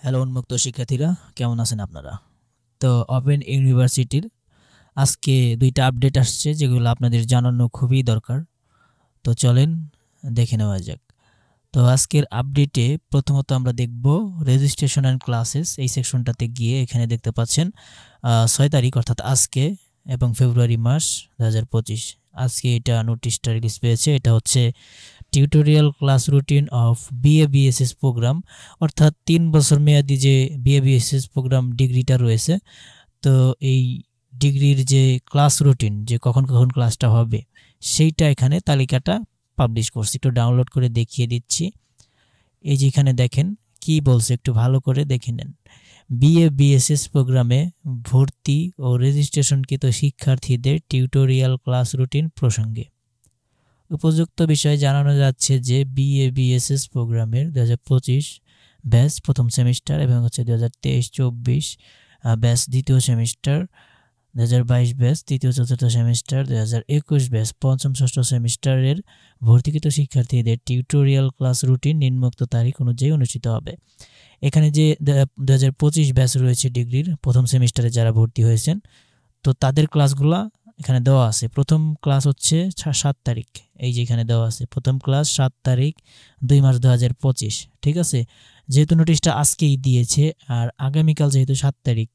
Hello উন্মুক্ত শিক্ষার্থীরা, কেমন আছেন আপনারা? তো ওপেন ইউনিভার্সিটির আজকে ২টা আপডেট আসছে যেগুলো আপনাদের জানানো খুবই দরকার। তো চলেন দেখে নেওয়া যাক। তো আজকের আপডেটে প্রথমত আমরা দেখব রেজিস্ট্রেশন অ্যান্ড ক্লাসেস। এই সেকশনটাতে গিয়ে এখানে দেখতে পাচ্ছেন ৬ তারিখ অর্থাৎ আজকে এবং ফেব্রুয়ারি মাস ২০২৫ আজকে এটা নোটিশটা রিলিজ পেয়েছে। এটা হচ্ছে tutorial class routine of BA BSS program, অর্থাৎ ৩ বছর মেয়াদি যে বিএ বিএসএস প্রোগ্রাম ডিগ্রিটা রয়েছে। তো এই ডিগ্রির যে ক্লাস রুটিন, যে কখন কখন ক্লাসটা হবে, সেইটা এখানে তালিকাটা পাবলিশ করছি। একটু ডাউনলোড করে দেখিয়ে দিচ্ছি। এই যে এখানে দেখেন কি বলছে, একটু ভালো করে দেখে নেন। বিএ বিএসএস প্রোগ্রামে ভর্তি ও রেজিস্ট্রেশনকৃত শিক্ষার্থীদের টিউটোরিয়াল ক্লাস রুটিন প্রসঙ্গে উপযুক্ত বিষয়ে জানানো যাচ্ছে যে বিএ বিএসএস প্রোগ্রামের ২০২৫ ব্যাচ প্রথম সেমিস্টার এবং হচ্ছে ২০২৩-২৪ ব্যাচ দ্বিতীয় সেমিস্টার, ২০২২ ব্যাচ তৃতীয় চতুর্থ সেমিস্টার, ২০২১ ব্যাচ পঞ্চম ষষ্ঠ সেমিস্টারের ভর্তিকৃত শিক্ষার্থীদের টিউটোরিয়াল ক্লাস রুটিন নিম্নোক্ত তারিখ অনুযায়ী অনুষ্ঠিত হবে। এখানে যে ২০২৫ ব্যাচ রয়েছে ডিগ্রির প্রথম সেমিস্টারে যারা ভর্তি হয়েছেন, তো তাদের ক্লাসগুলা এখানে দেওয়া আছে। প্রথম ক্লাস হচ্ছে ৭ তারিখ, এই যে এখানে দেওয়া আছে প্রথম ক্লাস ৭ তারিখ ২ মার্চ ২০২৫। ঠিক আছে, যেহেতু নোটিশটা আজকেই দিয়েছে আর আগামীকাল যেহেতু ৭ তারিখ,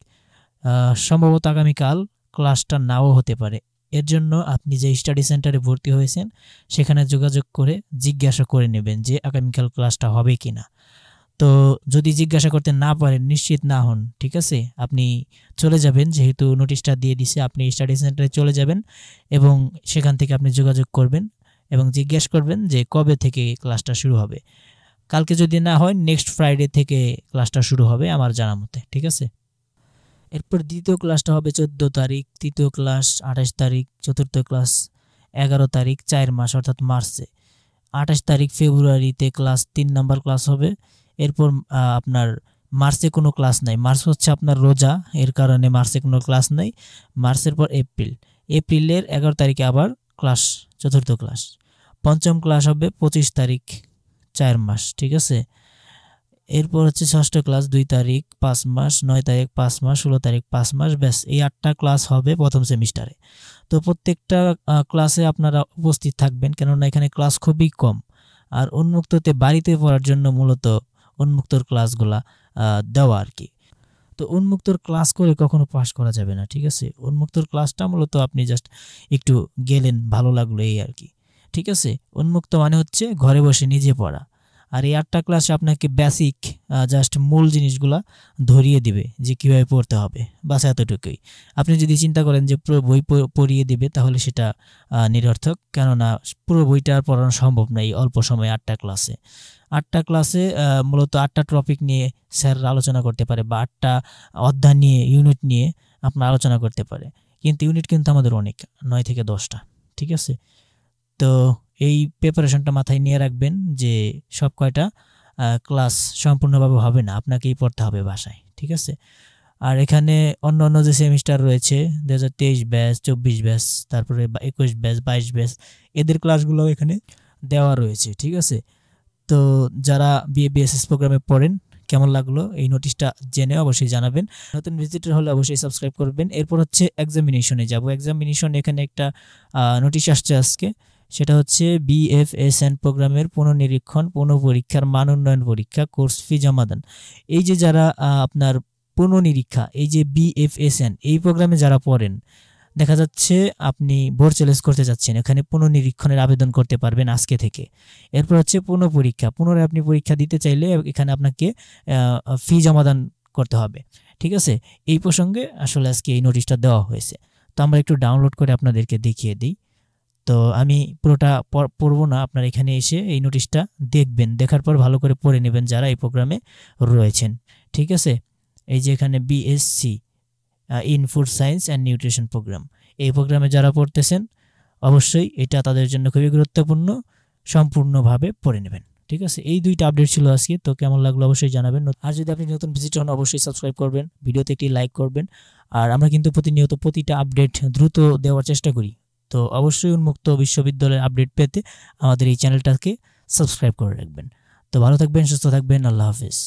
সম্ভবত আগামীকাল ক্লাসটা নাও হতে পারে। এর জন্য আপনি যে স্টাডি সেন্টারে ভর্তি হয়েছেন সেখানে যোগাযোগ করে জিজ্ঞাসা করে নেবেন যে আগামীকাল ক্লাসটা হবে কি না। তো যদি জিজ্ঞাসা করতে না পারেন, নিশ্চিত না হন, ঠিক আছে, আপনি চলে যাবেন, যেহেতু নোটিশটা দিয়ে দিছে, আপনি স্টাডি সেন্টারে চলে যাবেন এবং সেখান থেকে আপনি যোগাযোগ করবেন এবং জিজ্ঞেস করবেন যে কবে থেকে ক্লাসটা শুরু হবে। কালকে যদি না হয় নেক্সট ফ্রাইডে থেকে ক্লাসটা শুরু হবে আমার জানা মতে। ঠিক আছে, এরপর দ্বিতীয় ক্লাসটা হবে ১৪ তারিখ, তৃতীয় ক্লাস ২৮ তারিখ, চতুর্থ ক্লাস ১১ তারিখ ৪ মাস অর্থাৎ মার্চে, ২৮ তারিখ ফেব্রুয়ারিতে ক্লাস ৩ নাম্বার ক্লাস হবে। এরপর আপনার মার্চে কোনো ক্লাস নাই, মার্চ হচ্ছে আপনার রোজা, এর কারণে মার্চে কোনো ক্লাস নাই। মার্চের পর এপ্রিলের ১১ তারিখে আবার ক্লাস, চতুর্থ ক্লাস। পঞ্চম ক্লাস হবে ২৫ তারিখ ৪ মাস। ঠিক আছে, এরপর হচ্ছে ষষ্ঠ ক্লাস ২ তারিখ ৫ মাস, ৯ তারিখ ৫ মাস, ১৬ তারিখ ৫ মাস, ব্যাস এই ৮টা ক্লাস হবে প্রথম সেমিস্টারে। তো প্রত্যেকটা ক্লাসে আপনারা উপস্থিত থাকবেন, কেননা এখানে ক্লাস খুবই কম। আর উন্মুক্ততে বাড়িতে পড়ার জন্য মূলত উন্মুক্তর ক্লাসগুলা দেওয়া আর কি। তো উন্মুক্তর ক্লাস করে কখনো পাস করা যাবে না। ঠিক আছে, উন্মুক্তর ক্লাসটা মূলত আপনি জাস্ট একটু গেলেন, ভালো লাগলো এই আর কি। ঠিক আছে, উন্মুক্ত মানে হচ্ছে ঘরে বসে নিজে পড়া। আর এই ৮টা ক্লাসে আপনাকে বেসিক জাস্ট মূল জিনিসগুলা ধরিয়ে দিবে যে কীভাবে পড়তে হবে, বাস এতটুকুই। আপনি যদি চিন্তা করেন যে পুরো বই পড়িয়ে দিবে তাহলে সেটা নিরর্থক, কেননা পুরো বইটা আর পড়ানো সম্ভব না এই অল্প সময়ে ৮টা ক্লাসে। ৮টা ক্লাসে মূলত ৮টা টপিক নিয়ে স্যার আলোচনা করতে পারে, বা ৮টা অধ্যায় নিয়ে, ইউনিট নিয়ে আপনার আলোচনা করতে পারে। কিন্তু ইউনিট কিন্তু আমাদের অনেক, ৯ থেকে ১০টা। ঠিক আছে, তো এই প্রিপারেশনটা মাথায় নিয়ে রাখবেন যে সব কয়টা ক্লাস সম্পূর্ণভাবে হবে না, আপনাকেই পড়তে হবে বাসায়। ঠিক আছে, আর এখানে অন্য অন্য যে সেমিস্টার রয়েছে ২০২৩ ব্যাচ, ২৪ ব্যাচ, তারপরে ২১ ব্যাচ, ২২ ব্যাচ, এদের ক্লাসগুলো এখানে দেওয়া রয়েছে। ঠিক আছে, তো যারা বিএ বিএসএস প্রোগ্রামে পড়েন, কেমন লাগলো এই নোটিশটা জেনে অবশ্যই জানাবেন। নতুন ভিজিটর হলে অবশ্যই সাবস্ক্রাইব করবেন। এরপর হচ্ছে এক্সামিনেশনে যাব। এক্সামিনেশন এখানে একটা নোটিশ আসছে আজকে, সেটা হচ্ছে বিএফএসএন প্রোগ্রামের পুনর্নিরীক্ষণ, পুনঃপরীক্ষার মান উন্নয়ন পরীক্ষা, কোর্স ফি জমা দেন। এই যে যারা আপনার পুনর্নিরীক্ষা, এই যে বিএফএসএন এই প্রোগ্রামে যারা পড়েন, দেখা যাচ্ছে আপনি বোর্ড চ্যালেঞ্জ করতে যাচ্ছেন, এখানে পুনর্নিরীক্ষণের আবেদন করতে পারবেন আজকে থেকে। এরপর হচ্ছে পুনঃপরীক্ষা, পুনরায় আপনি পরীক্ষা দিতে চাইলে এখানে আপনাকে ফি জমাদান করতে হবে। ঠিক আছে, এই প্রসঙ্গে আসলে আজকে এই নোটিশটা দেওয়া হয়েছে। তো আমরা একটু ডাউনলোড করে আপনাদেরকে দেখিয়ে দিই। তো আমি পুরোটা পড়বো না, আপনারা এখানে এসে এই নোটিশটা দেখবেন, দেখার পর ভালো করে পড়ে নেবেন যারা এই প্রোগ্রামে রয়েছেন। ঠিক আছে, এই যে এখানে BSc in food science and nutrition program, এই প্রোগ্রামে যারা পড়তেছেন অবশ্যই এটা তাদের জন্য খুবই গুরুত্বপূর্ণ, সম্পূর্ণভাবে পড়ে নেবেন। ঠিক আছে, এই 2টা আপডেট ছিল আজকে। তো কেমন লাগলো অবশ্যই জানাবেন। আর যদি আপনি নতুন ভিজিটর হন অবশ্যই সাবস্ক্রাইব করবেন, ভিডিওতে একটি লাইক করবেন। আর আমরা কিন্তু প্রতিনিয়ত প্রতিটা আপডেট দ্রুত দেওয়ার চেষ্টা করি। তো অবশ্যই উন্মুক্ত বিশ্ববিদ্যালয়ের আপডেট পেতে আমাদের এই চ্যানেলটাকে সাবস্ক্রাইব করে রাখবেন। তো ভালো থাকবেন, সুস্থ থাকবেন, আল্লাহ হাফেজ।